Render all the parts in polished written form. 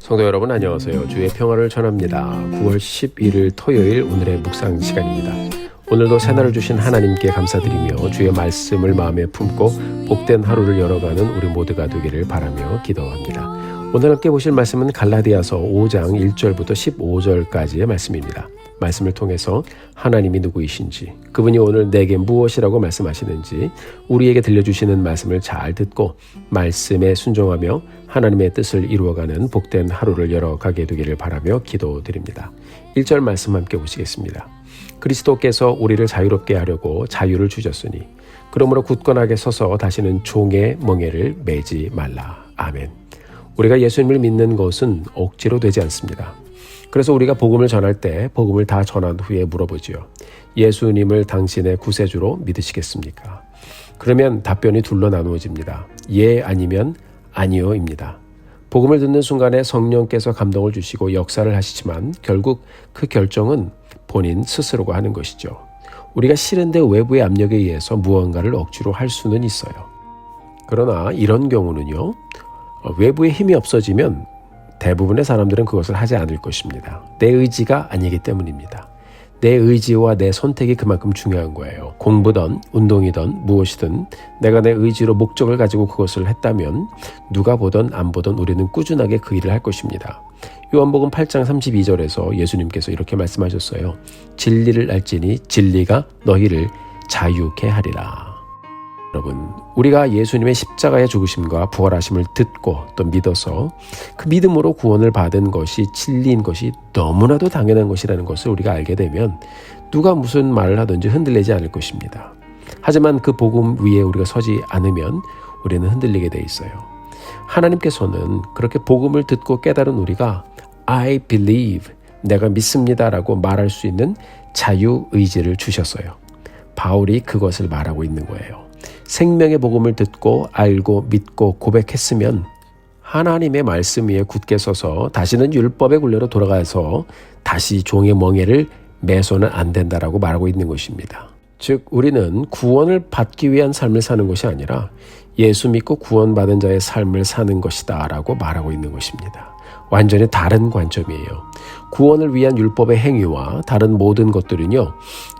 성도 여러분 안녕하세요. 주의 평화를 전합니다. 9월 11일 토요일 오늘의 묵상 시간입니다. 오늘도 새날을 주신 하나님께 감사드리며 주의 말씀을 마음에 품고 복된 하루를 열어가는 우리 모두가 되기를 바라며 기도합니다. 오늘 함께 보실 말씀은 갈라디아서 5장 1절부터 15절까지의 말씀입니다. 말씀을 통해서 하나님이 누구이신지, 그분이 오늘 내게 무엇이라고 말씀하시는지 우리에게 들려주시는 말씀을 잘 듣고 말씀에 순종하며 하나님의 뜻을 이루어가는 복된 하루를 열어가게 되기를 바라며 기도드립니다. 1절 말씀 함께 보시겠습니다. 그리스도께서 우리를 자유롭게 하려고 자유를 주셨으니 그러므로 굳건하게 서서 다시는 종의 멍에를 매지 말라. 아멘. 우리가 예수님을 믿는 것은 억지로 되지 않습니다. 그래서 우리가 복음을 전할 때 복음을 다 전한 후에 물어보지요. 예수님을 당신의 구세주로 믿으시겠습니까? 그러면 답변이 둘로 나누어집니다. 예 아니면 아니요입니다. 복음을 듣는 순간에 성령께서 감동을 주시고 역사를 하시지만 결국 그 결정은 본인 스스로가 하는 것이죠. 우리가 싫은데 외부의 압력에 의해서 무언가를 억지로 할 수는 있어요. 그러나 이런 경우는요. 외부의 힘이 없어지면 대부분의 사람들은 그것을 하지 않을 것입니다. 내 의지가 아니기 때문입니다. 내 의지와 내 선택이 그만큼 중요한 거예요. 공부든 운동이든 무엇이든 내가 내 의지로 목적을 가지고 그것을 했다면 누가 보든 안 보든 우리는 꾸준하게 그 일을 할 것입니다. 요한복음 8장 32절에서 예수님께서 이렇게 말씀하셨어요. 진리를 알지니 진리가 너희를 자유케 하리라. 여러분, 우리가 예수님의 십자가의 죽으심과 부활하심을 듣고 또 믿어서 그 믿음으로 구원을 받은 것이 진리인 것이 너무나도 당연한 것이라는 것을 우리가 알게 되면 누가 무슨 말을 하든지 흔들리지 않을 것입니다. 하지만 그 복음 위에 우리가 서지 않으면 우리는 흔들리게 돼 있어요. 하나님께서는 그렇게 복음을 듣고 깨달은 우리가 I believe, 내가 믿습니다라고 말할 수 있는 자유의지를 주셨어요. 바울이 그것을 말하고 있는 거예요. 생명의 복음을 듣고 알고 믿고 고백했으면 하나님의 말씀 위에 굳게 서서 다시는 율법의 굴레로 돌아가서 다시 종의 멍에를 매서는 안 된다라고 말하고 있는 것입니다. 즉 우리는 구원을 받기 위한 삶을 사는 것이 아니라 예수 믿고 구원받은 자의 삶을 사는 것이다 라고 말하고 있는 것입니다. 완전히 다른 관점이에요. 구원을 위한 율법의 행위와 다른 모든 것들은요.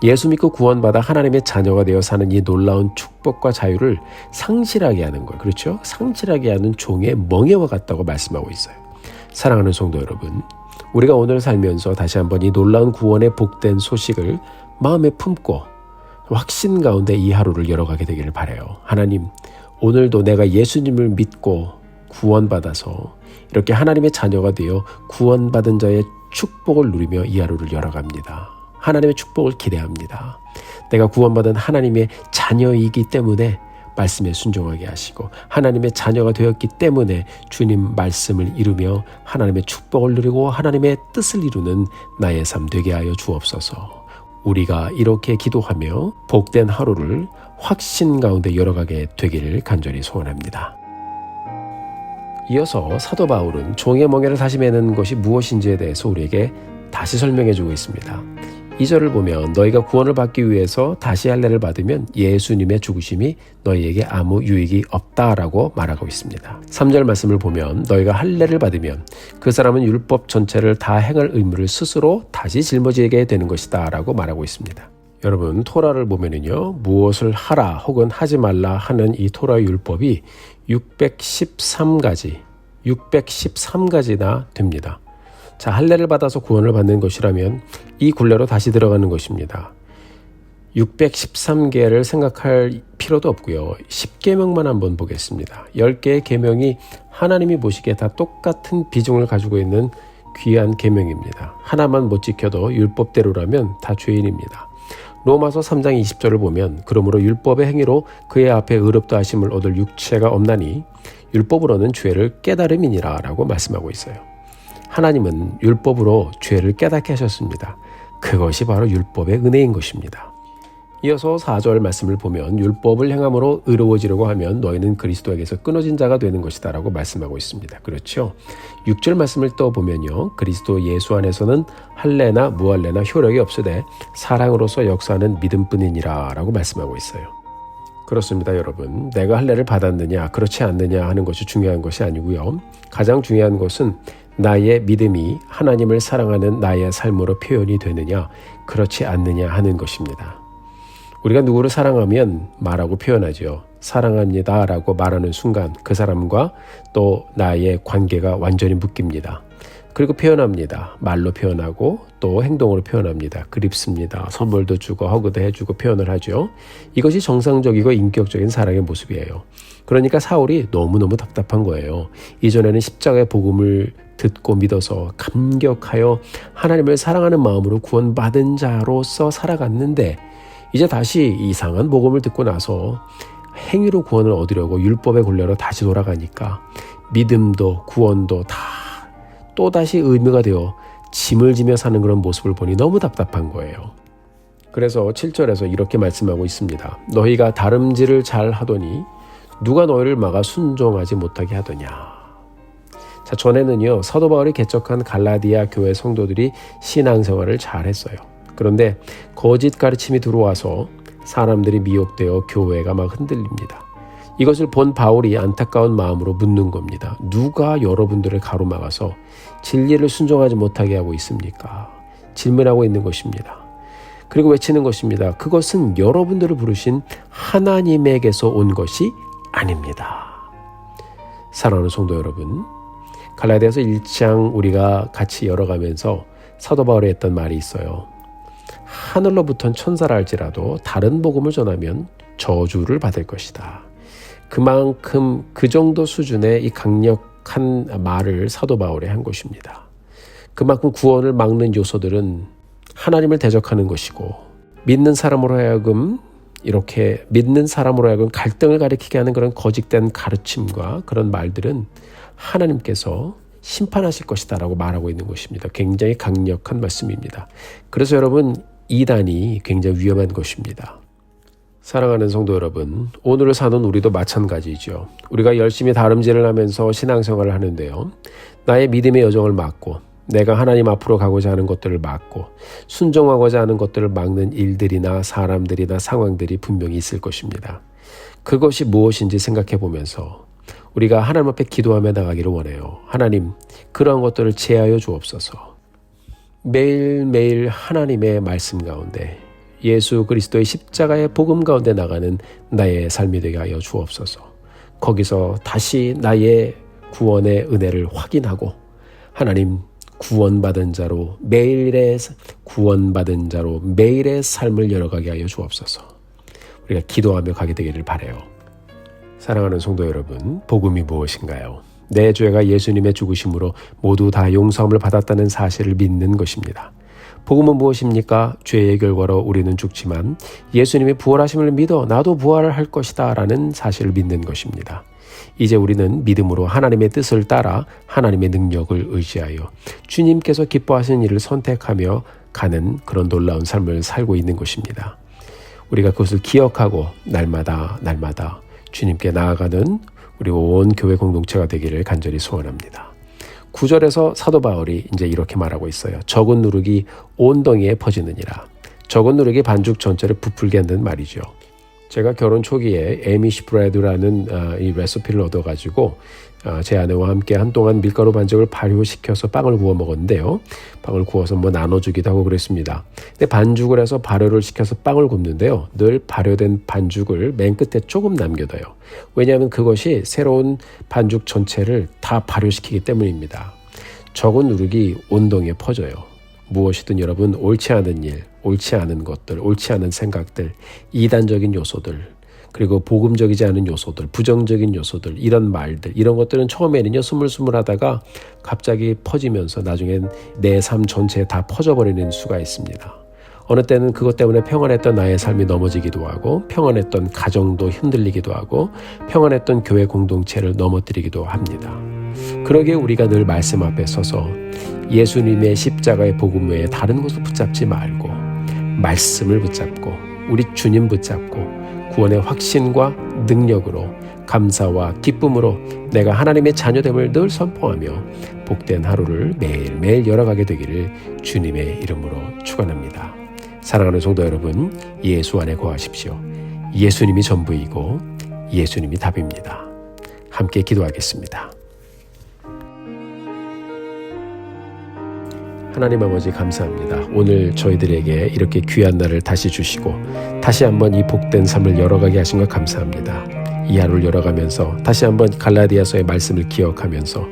예수 믿고 구원받아 하나님의 자녀가 되어 사는 이 놀라운 축복과 자유를 상실하게 하는 거예요. 그렇죠? 상실하게 하는 종의 멍에와 같다고 말씀하고 있어요. 사랑하는 성도 여러분, 우리가 오늘 살면서 다시 한번 이 놀라운 구원의 복된 소식을 마음에 품고 확신 가운데 이 하루를 열어가게 되기를 바라요. 하나님, 오늘도 내가 예수님을 믿고 구원받아서 이렇게 하나님의 자녀가 되어 구원받은 자의 축복을 누리며 이 하루를 열어갑니다. 하나님의 축복을 기대합니다. 내가 구원받은 하나님의 자녀이기 때문에 말씀에 순종하게 하시고 하나님의 자녀가 되었기 때문에 주님 말씀을 이루며 하나님의 축복을 누리고 하나님의 뜻을 이루는 나의 삶 되게 하여 주옵소서. 우리가 이렇게 기도하며 복된 하루를 확신 가운데 열어가게 되기를 간절히 소원합니다. 이어서 사도 바울은 종의 멍에를 다시 매는 것이 무엇인지에 대해서 우리에게 다시 설명해주고 있습니다. 2절을 보면 너희가 구원을 받기 위해서 다시 할례를 받으면 예수님의 죽으심이 너희에게 아무 유익이 없다라고 말하고 있습니다. 3절 말씀을 보면 너희가 할례를 받으면 그 사람은 율법 전체를 다 행할 의무를 스스로 다시 짊어지게 되는 것이다 라고 말하고 있습니다. 여러분, 토라를 보면은요, 무엇을 하라 혹은 하지 말라 하는 이 토라 율법이 613가지나 됩니다. 자, 할례를 받아서 구원을 받는 것이라면 이 굴레로 다시 들어가는 것입니다. 613개를 생각할 필요도 없고요. 10계명만 한번 보겠습니다. 10개의 계명이 하나님이 보시기에 다 똑같은 비중을 가지고 있는 귀한 계명입니다. 하나만 못 지켜도 율법대로라면 다 죄인입니다. 로마서 3장 20절을 보면 그러므로 율법의 행위로 그의 앞에 의롭다 하심을 얻을 육체가 없나니 율법으로는 죄를 깨달음이니라 라고 말씀하고 있어요. 하나님은 율법으로 죄를 깨닫게 하셨습니다. 그것이 바로 율법의 은혜인 것입니다. 이어서 4절 말씀을 보면 율법을 행함으로 의로워지려고 하면 너희는 그리스도에게서 끊어진 자가 되는 것이다 라고 말씀하고 있습니다. 그렇죠? 6절 말씀을 또 보면요. 그리스도 예수 안에서는 할례나 무할례나 효력이 없으되 사랑으로서 역사하는 믿음뿐이니라 라고 말씀하고 있어요. 그렇습니다, 여러분. 내가 할례를 받았느냐, 그렇지 않느냐 하는 것이 중요한 것이 아니고요. 가장 중요한 것은 나의 믿음이 하나님을 사랑하는 나의 삶으로 표현이 되느냐, 그렇지 않느냐 하는 것입니다. 우리가 누구를 사랑하면 말하고 표현하죠. 사랑합니다 라고 말하는 순간 그 사람과 또 나의 관계가 완전히 묶입니다. 그리고 표현합니다. 말로 표현하고 또 행동으로 표현합니다. 그립습니다. 선물도 주고 허그도 해주고 표현을 하죠. 이것이 정상적이고 인격적인 사랑의 모습이에요. 그러니까 사울이 너무너무 답답한 거예요. 이전에는 십자가의 복음을 듣고 믿어서 감격하여 하나님을 사랑하는 마음으로 구원받은 자로서 살아갔는데 이제 다시 이상한 복음을 듣고 나서 행위로 구원을 얻으려고 율법의 굴레로 다시 돌아가니까 믿음도 구원도 다 또다시 의무가 되어 짐을 지며 사는 그런 모습을 보니 너무 답답한 거예요. 그래서 7절에서 이렇게 말씀하고 있습니다. 너희가 다름질을 잘 하더니 누가 너희를 막아 순종하지 못하게 하더냐. 자, 전에는요 사도 바울이 개척한 갈라디아 교회 성도들이 신앙생활을 잘 했어요. 그런데 거짓 가르침이 들어와서 사람들이 미혹되어 교회가 막 흔들립니다. 이것을 본 바울이 안타까운 마음으로 묻는 겁니다. 누가 여러분들을 가로막아서 진리를 순종하지 못하게 하고 있습니까? 질문하고 있는 것입니다. 그리고 외치는 것입니다. 그것은 여러분들을 부르신 하나님에게서 온 것이 아닙니다. 사랑하는 성도 여러분, 갈라디아서 1장 우리가 같이 열어가면서 사도 바울이 했던 말이 있어요. 하늘로부터는 천사라 할지라도 다른 복음을 전하면 저주를 받을 것이다. 그만큼 그 정도 수준의 이 강력한 말을 사도 바울이 한 것입니다. 그만큼 구원을 막는 요소들은 하나님을 대적하는 것이고 믿는 사람으로 하여금 갈등을 가리키게 하는 그런 거짓된 가르침과 그런 말들은 하나님께서 심판하실 것이다 라고 말하고 있는 것입니다. 굉장히 강력한 말씀입니다. 그래서 여러분, 이단이 굉장히 위험한 것입니다. 사랑하는 성도 여러분, 오늘을 사는 우리도 마찬가지죠. 우리가 열심히 다름질을 하면서 신앙생활을 하는데요. 나의 믿음의 여정을 막고 내가 하나님 앞으로 가고자 하는 것들을 막고 순종하고자 하는 것들을 막는 일들이나 사람들이나 상황들이 분명히 있을 것입니다. 그것이 무엇인지 생각해 보면서 우리가 하나님 앞에 기도하며 나가기를 원해요. 하나님, 그러한 것들을 제하여 주옵소서. 매일매일 하나님의 말씀 가운데 예수 그리스도의 십자가의 복음 가운데 나가는 나의 삶이 되게 하여 주옵소서. 거기서 다시 나의 구원의 은혜를 확인하고 하나님 구원받은 자로 매일의 삶을 열어가게 하여 주옵소서. 우리가 기도하며 가게 되기를 바라요. 사랑하는 성도 여러분, 복음이 무엇인가요? 내 죄가 예수님의 죽으심으로 모두 다 용서함을 받았다는 사실을 믿는 것입니다. 복음은 무엇입니까? 죄의 결과로 우리는 죽지만 예수님이 부활하심을 믿어 나도 부활을 할 것이다 라는 사실을 믿는 것입니다. 이제 우리는 믿음으로 하나님의 뜻을 따라 하나님의 능력을 의지하여 주님께서 기뻐하시는 일을 선택하며 가는 그런 놀라운 삶을 살고 있는 것입니다. 우리가 그것을 기억하고 날마다 주님께 나아가는 우리 온 교회 공동체가 되기를 간절히 소원합니다. 9절에서 사도 바울이 이제 이렇게 말하고 있어요. 적은 누룩이 온 덩이에 퍼지느니라. 적은 누룩이 반죽 전체를 부풀게 한다는 말이죠. 제가 결혼 초기에 에미시 브레드라는 이 레시피를 얻어가지고 제 아내와 함께 한동안 밀가루 반죽을 발효시켜서 빵을 구워 먹었는데요. 빵을 구워서 나눠주기도 하고 그랬습니다. 근데 반죽을 해서 발효를 시켜서 빵을 굽는데요. 늘 발효된 반죽을 맨 끝에 조금 남겨둬요. 왜냐하면 그것이 새로운 반죽 전체를 다 발효시키기 때문입니다. 적은 누룩이 온 덩이에 퍼져요. 무엇이든 여러분 옳지 않은 일, 옳지 않은 것들, 옳지 않은 생각들, 이단적인 요소들, 그리고 복음적이지 않은 요소들, 부정적인 요소들, 이런 말들, 이런 것들은 처음에는요 스물스물하다가 갑자기 퍼지면서 나중엔 내 삶 전체에 다 퍼져버리는 수가 있습니다. 어느 때는 그것 때문에 평안했던 나의 삶이 넘어지기도 하고 평안했던 가정도 흔들리기도 하고 평안했던 교회 공동체를 넘어뜨리기도 합니다. 그러기에 우리가 늘 말씀 앞에 서서 예수님의 십자가의 복음 외에 다른 것을 붙잡지 말고 말씀을 붙잡고 우리 주님 붙잡고 구원의 확신과 능력으로 감사와 기쁨으로 내가 하나님의 자녀됨을 늘 선포하며 복된 하루를 매일매일 열어가게 되기를 주님의 이름으로 축원합니다. 사랑하는 성도 여러분, 예수 안에 거하십시오. 예수님이 전부이고 예수님이 답입니다. 함께 기도하겠습니다. 하나님 아버지 감사합니다. 오늘 저희들에게 이렇게 귀한 날을 다시 주시고 다시 한번 이 복된 삶을 열어가게 하신 것 감사합니다. 이 하루를 열어가면서 다시 한번 갈라디아서의 말씀을 기억하면서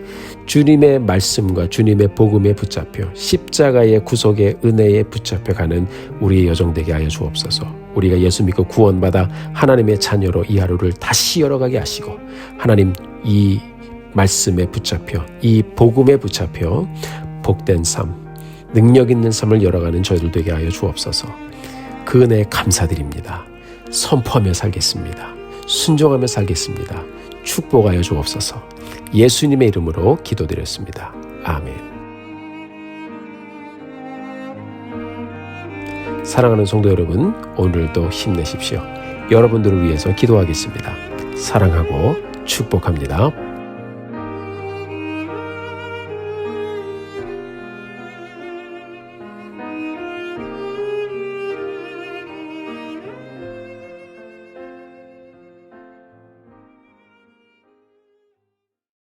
주님의 말씀과 주님의 복음에 붙잡혀 십자가의 구속의 은혜에 붙잡혀가는 우리의 여정 되게 하여 주옵소서. 우리가 예수 믿고 구원받아 하나님의 자녀로 이 하루를 다시 열어가게 하시고 하나님 이 말씀에 붙잡혀 이 복음에 붙잡혀 복된 삶, 능력 있는 삶을 열어가는 저희들 되게 하여 주옵소서. 그 은혜에 감사드립니다. 선포하며 살겠습니다. 순종하며 살겠습니다. 축복하여 주옵소서. 예수님의 이름으로 기도드렸습니다. 아멘. 사랑하는 성도 여러분, 오늘도 힘내십시오. 여러분들을 위해서 기도하겠습니다. 사랑하고 축복합니다.